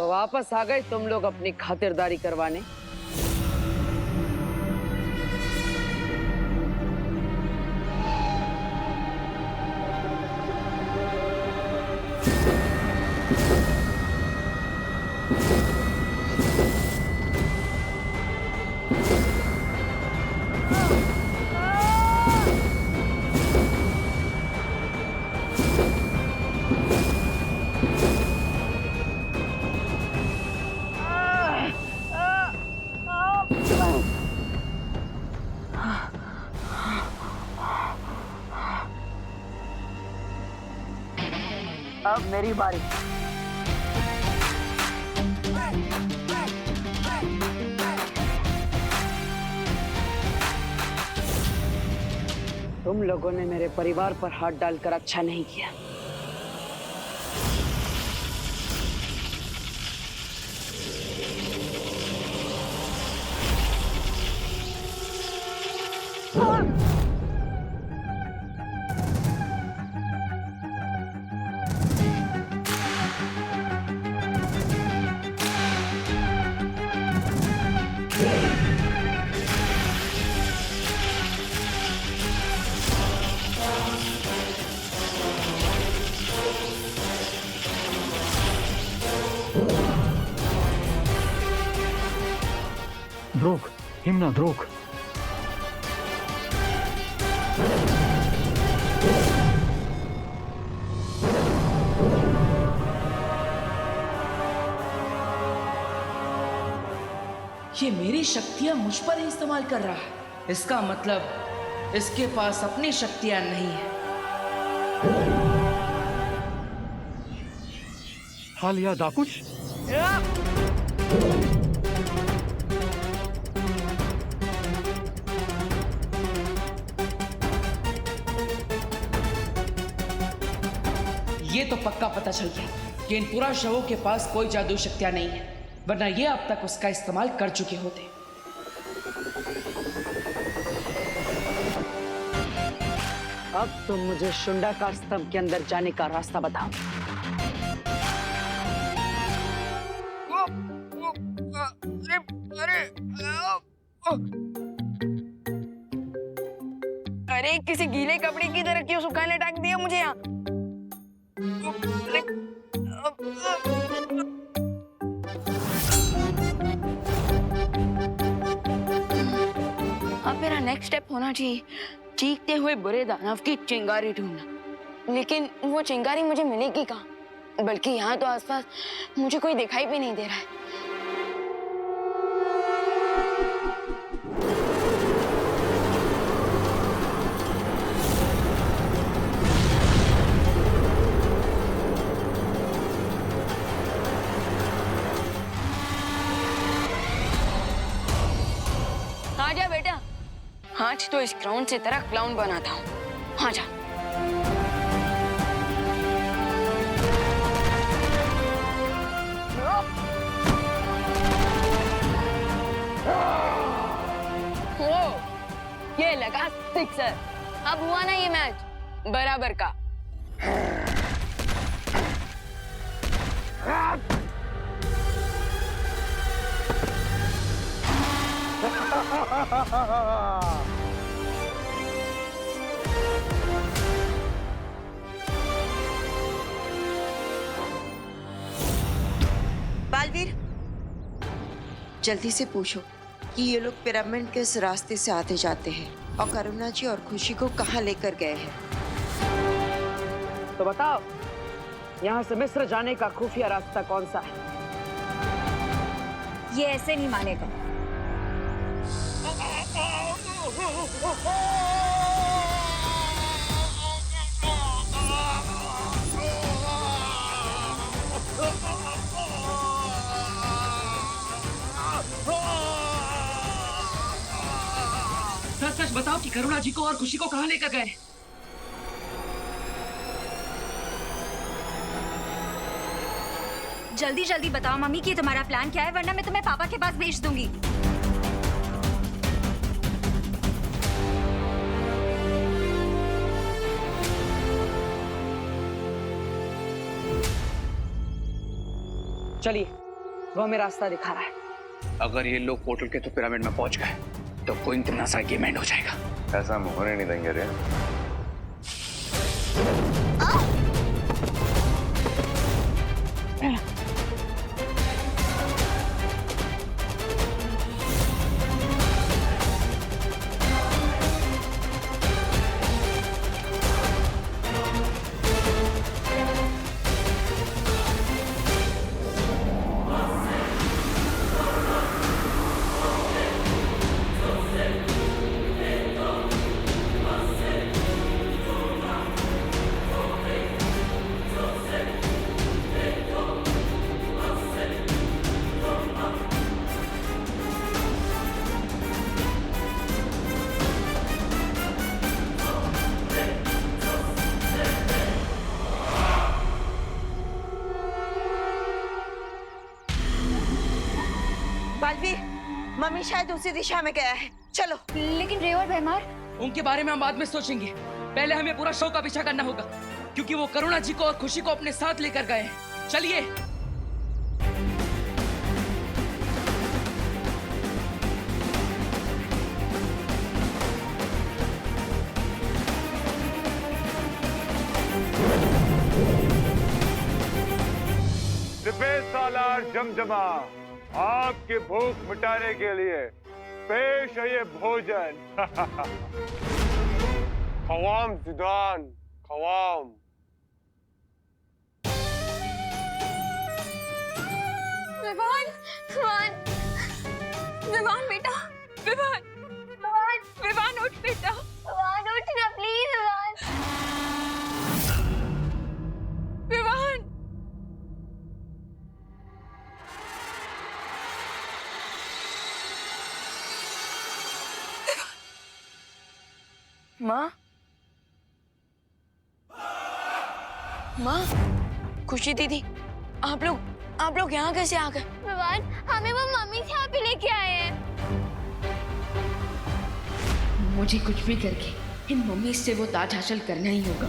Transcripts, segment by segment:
तो वापस आ गए तुम लोग अपनी खातिरदारी करवाने। अब मेरी बारी। तुम लोगों ने मेरे परिवार पर हाथ डालकर अच्छा नहीं किया। द्रोक, हिमना द्रोक। ये मेरी शक्तियां मुझ पर ही इस्तेमाल कर रहा है। इसका मतलब इसके पास अपनी शक्तियां नहीं है। हालिया दाकुश। ये तो पक्का पता चल गया कि इन पूरा शवों के पास कोई जादू शक्तियां नहीं है, वरना ये अब तक उसका इस्तेमाल कर चुके होते। अब तुम मुझे शुंडा का स्तंभ के अंदर जाने का रास्ता बताओ। अरे किसी गीले कपड़े की तरह क्यों सुखाने टांग दिया मुझे यहाँ? अब मेरा नेक्स्ट स्टेप होना चाहिए चीखते हुए बुरे दानव की चिंगारी ढूंढना। लेकिन वो चिंगारी मुझे मिलेगी कहाँ? बल्कि यहाँ तो आसपास मुझे कोई दिखाई भी नहीं दे रहा है। आजा बेटा, आज तो इस क्राउन से तेरा क्लाउन बनाता हूँ। आजा। ओ, ये लगा सिक्सर। अब हुआ ना ये मैच बराबर का। बालवीर, जल्दी से पूछो कि ये लोग पिरामिड किस रास्ते से आते जाते हैं और करुणा जी और खुशी को कहाँ लेकर गए हैं। तो बताओ, यहाँ से मिस्र जाने का खुफिया रास्ता कौन सा है? ये ऐसे नहीं मानेगा। सच सच बताओ कि करुणा जी को और खुशी को कहाँ लेकर गए? जल्दी जल्दी बताओ मम्मी कि तुम्हारा प्लान क्या है, वरना मैं तुम्हें पापा के पास भेज दूंगी। चलिए वो हमें रास्ता दिखा रहा है। अगर ये लोग पोर्टल के तो पिरामिड में पहुंच गए तो कोई इतना सा गेम एंड हो जाएगा। ऐसा हम होने नहीं देंगे रे। बालवीर, मम्मी शायद उसी दिशा में गया है, चलो। लेकिन रे और भैमार, उनके बारे में हम बाद में सोचेंगे। पहले हमें पूरा शो का पीछा करना होगा, क्योंकि वो करुणा जी को और खुशी को अपने साथ लेकर गए हैं। चलिए। सिपह सालार जमजमा, आपकी भूख मिटाने के लिए पेश है ये भोजन। खवाम जिदान, खवाम। विवान, विवान, विवान बेटा, विवान, विवान, विवान उठ बेटा, विवान उठ ना प्लीज, विवान, विवान। माँ, माँ, खुशी दीदी, आप लोग यहाँ कैसे आ गए? विवान, हमें वो मम्मी से यहाँ पे लेके आए हैं। मुझे कुछ भी करके इन मम्मी से वो ताज हासिल करना ही होगा।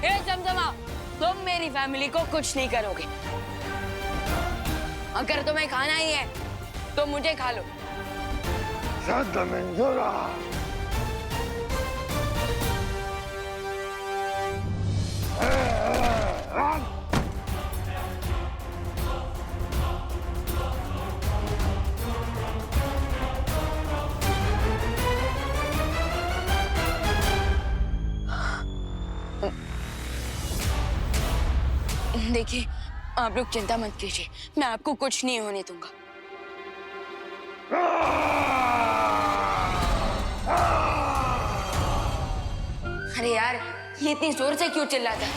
ए जमजमा, तुम मेरी फैमिली को कुछ नहीं करोगे। अगर तुम्हें खाना ही है तो मुझे खा लो। देखिए, आप लोग चिंता मत कीजिए, मैं आपको कुछ नहीं होने दूंगा। अरे यार, ये इतनी जोर से क्यों चिल्लाता है?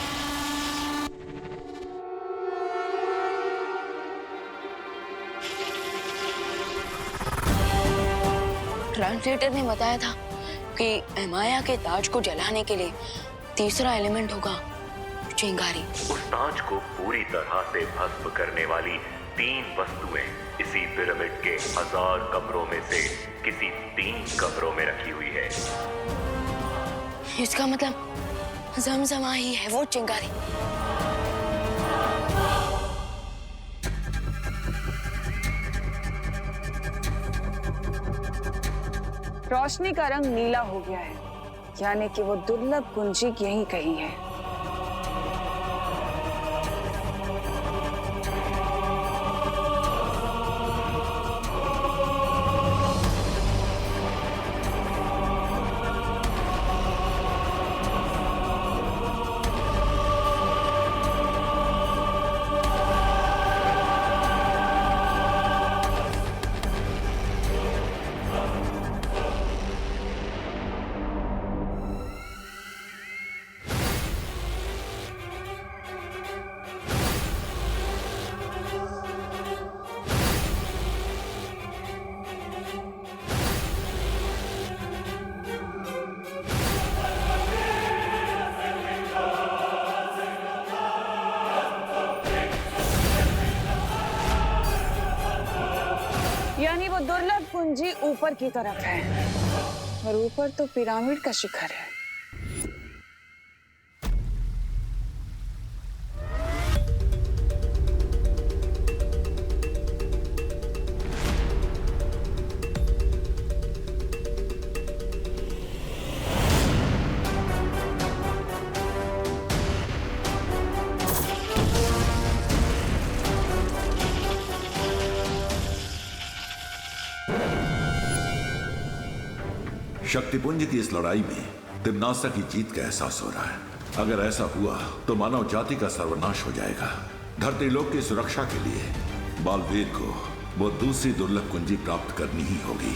ट्रांसलेटर ने बताया था कि एमाया के ताज को जलाने के लिए तीसरा एलिमेंट होगा चिंगारी। उस ताज को पूरी तरह से भस्म करने वाली 3 वस्तुएं इसी पिरामिड के 1000 कमरों में से किसी 3 कमरों में रखी हुई है। इसका मतलब जमजमा ही है वो चिंगारी। रोशनी का रंग नीला हो गया है, यानी कि वो दुर्लभ कुंजी यहीं कहीं है। यानी वो दुर्लभ कुंजी ऊपर की तरफ है और ऊपर तो पिरामिड का शिखर है। शक्तिपुंज की इस लड़ाई में तिम्नासा की जीत का एहसास हो रहा है। अगर ऐसा हुआ तो मानव जाति का सर्वनाश हो जाएगा। धरती लोक की सुरक्षा के लिए बालवीर को वो दूसरी दुर्लभ कुंजी प्राप्त करनी ही होगी।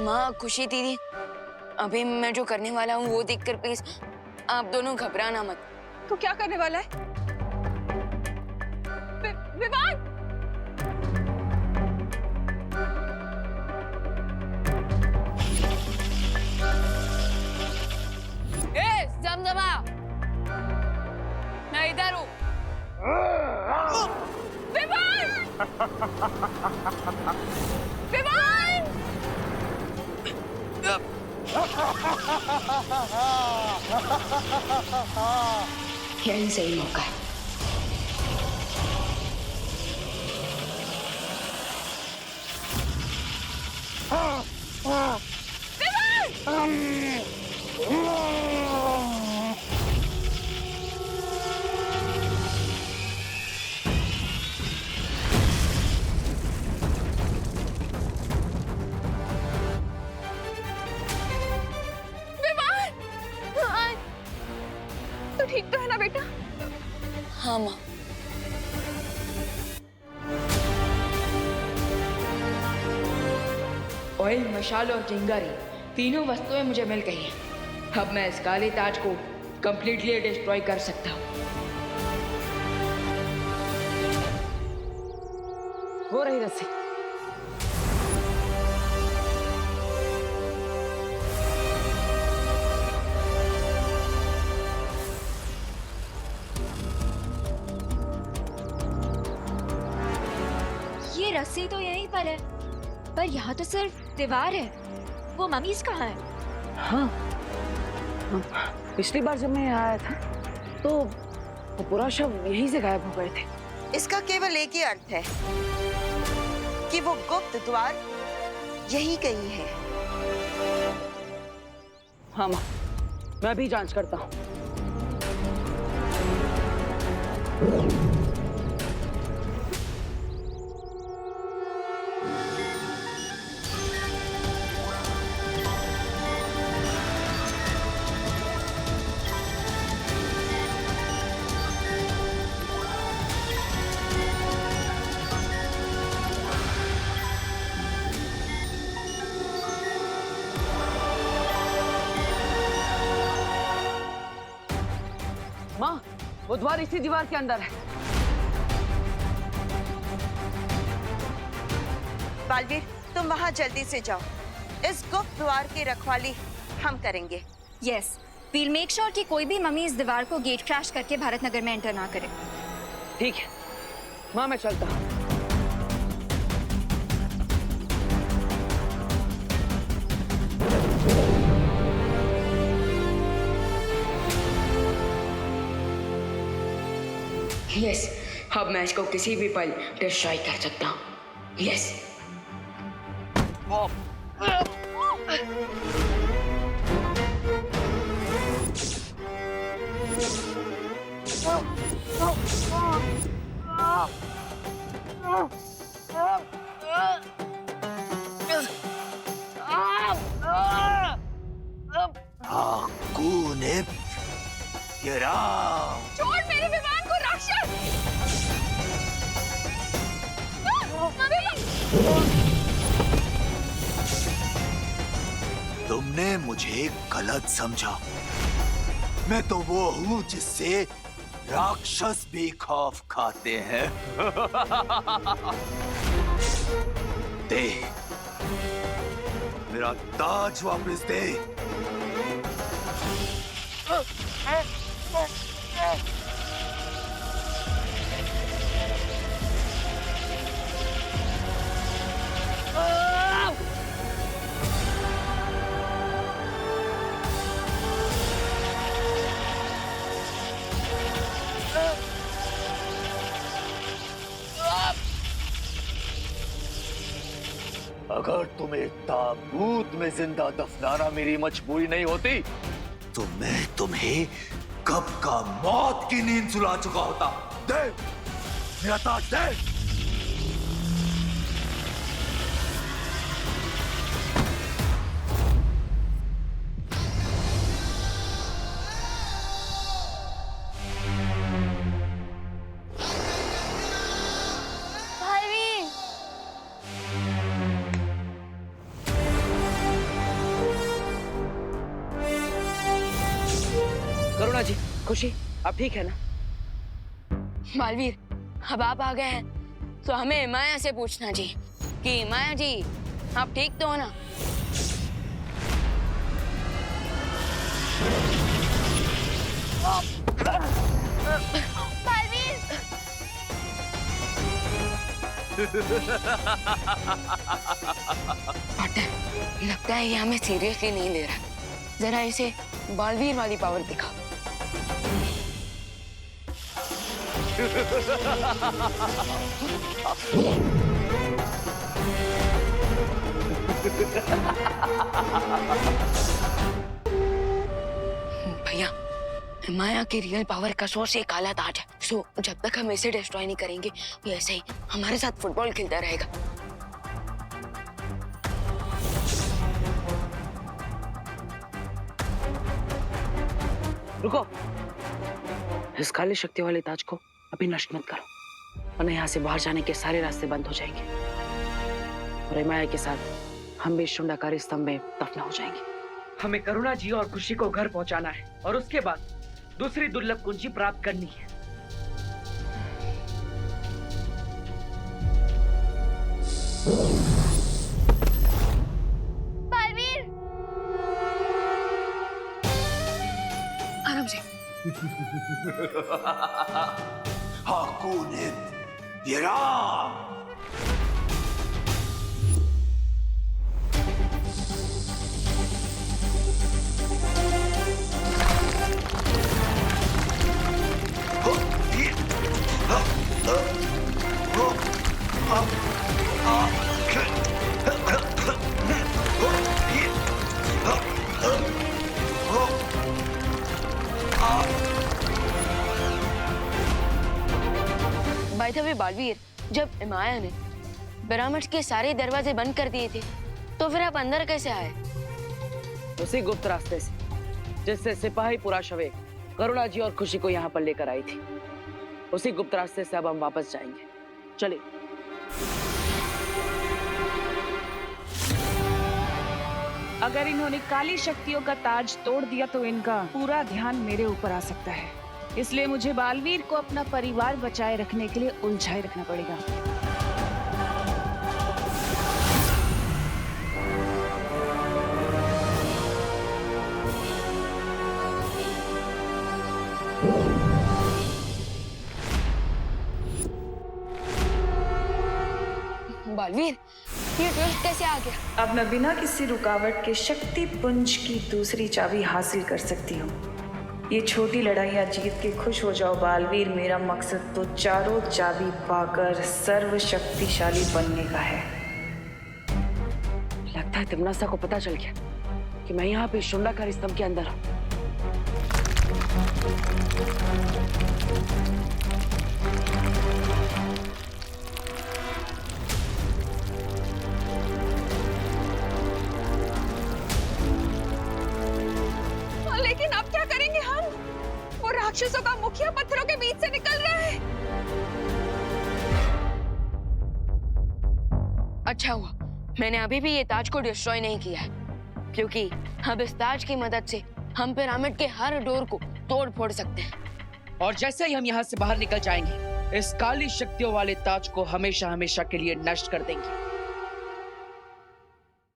माँ, खुशी दीदी, अभी मैं जो करने वाला हूँ वो देखकर प्लीज आप दोनों घबराना मत। तू क्या करने वाला है? विवान! जमजमा, मैं इधर हूँ। विवान! विवान! यही सही मौका है। तो ठीक तो है ना बेटा? हाँ माँ। ऑयल, मशाल और चिंगारी तीनों वस्तुएं मुझे मिल गई हैं। अब मैं इस काले ताज को कंप्लीटली डिस्ट्रॉय कर सकता हूँ। हो रही रस्सी। ये रस्सी तो यहीं पर है, पर यहाँ तो सिर्फ दीवार है। वो मम्मीज कहाँ है? हाँ, पिछली बार जब मैं यहाँ आया था तो वो पूरा शव यहीं से गायब हो गए थे। इसका केवल एक ही अर्थ है कि वो गुप्त द्वार यही कहीं है। हाँ माँ, मैं भी जांच करता हूँ। माँ, वो द्वार इसी दीवार के अंदर है। बालवीर, तुम वहां जल्दी से जाओ। इस गुप्त द्वार की रखवाली हम करेंगे। यस, वील मेक श्योर कि कोई भी मम्मी इस दीवार को गेट क्रैश करके भारत नगर में एंटर ना करे। ठीक है माँ, मैं चलता हूँ। यस, अब मैं इसको किसी भी पल डिस्ट्रॉय कर सकता हूँ। यस। छोड़ मेरे विमान को, राक्षस! तुमने मुझे गलत समझा। मैं तो वो हूँ जिससे राक्षस भी खौफ खाते हैं। दे मेरा ताज वापस दे। अगर तुम्हें ताबूत में जिंदा दफनाना मेरी मजबूरी नहीं होती तो मैं तुम्हें कब का मौत की नींद सुला चुका होता। दे मेरा ताज दे। करुणा जी, खुशी, आप ठीक है ना? बालवीर, अब आप आ गए हैं तो हमें माया से पूछना जी कि माया जी आप ठीक तो हो ना? बालवीर! पार्टनर, लगता है ये हमें सीरियसली नहीं ले रहा। जरा इसे बालवीर वाली पावर दिखा। भैया, माया की रियल पावर का सोर्स एक काला ताज है। सो जब तक हम इसे डिस्ट्रॉय नहीं करेंगे ये ऐसे ही हमारे साथ फुटबॉल खेलता रहेगा। रुको, इस काली शक्ति वाले ताज को अभी नष्ट मत करो, वरना यहाँ से बाहर जाने के सारे रास्ते बंद हो जाएंगे और माया के साथ हम भी शुंडाकारी स्तंभ में दफना हो जाएंगे। हमें करुणा जी और खुशी को घर पहुंचाना है और उसके बाद दूसरी दुर्लभ कुंजी प्राप्त करनी है। बालवीर! आराम से। हाकुनित विराम। बाय द वे बालवीर, जब माया ने पिरामिड्स के सारे दरवाजे बंद कर दिए थे तो फिर आप अंदर कैसे आए? उसी गुप्त रास्ते से जिससे सिपाही पूरा शवे करुणा जी और खुशी को यहाँ पर लेकर आई थी। उसी गुप्त रास्ते से अब हम वापस जाएंगे। चलिए। अगर इन्होंने काली शक्तियों का ताज तोड़ दिया तो इनका पूरा ध्यान मेरे ऊपर आ सकता है, इसलिए मुझे बालवीर को अपना परिवार बचाए रखने के लिए उलझाए रखना पड़ेगा। बालवीर, ये ट्विस्ट कैसे आ गया? अब मैं बिना किसी रुकावट के शक्ति पुंज की दूसरी चाबी हासिल कर सकती हूँ। ये छोटी लड़ाइयाँ जीत के खुश हो जाओ बालवीर, मेरा मकसद तो चारों चाबी पाकर सर्वशक्तिशाली बनने का है। लगता है तिम्नासा को पता चल गया कि मैं यहाँ पे शुंडाकारी स्तंभ के अंदर हूँ। लेकिन अब क्या करेंगे हम? वो राक्षसों का मुखिया पत्थरों के बीच से निकल रहा है। अच्छा हुआ मैंने अभी भी ये ताज को डिस्ट्रॉय नहीं किया है, क्योंकि अब इस ताज की मदद से हम पिरामिड के हर डोर को तोड़ फोड़ सकते हैं। और जैसे ही हम यहाँ से बाहर निकल जाएंगे, इस काली शक्तियों वाले ताज को हमेशा हमेशा के लिए नष्ट कर देंगे।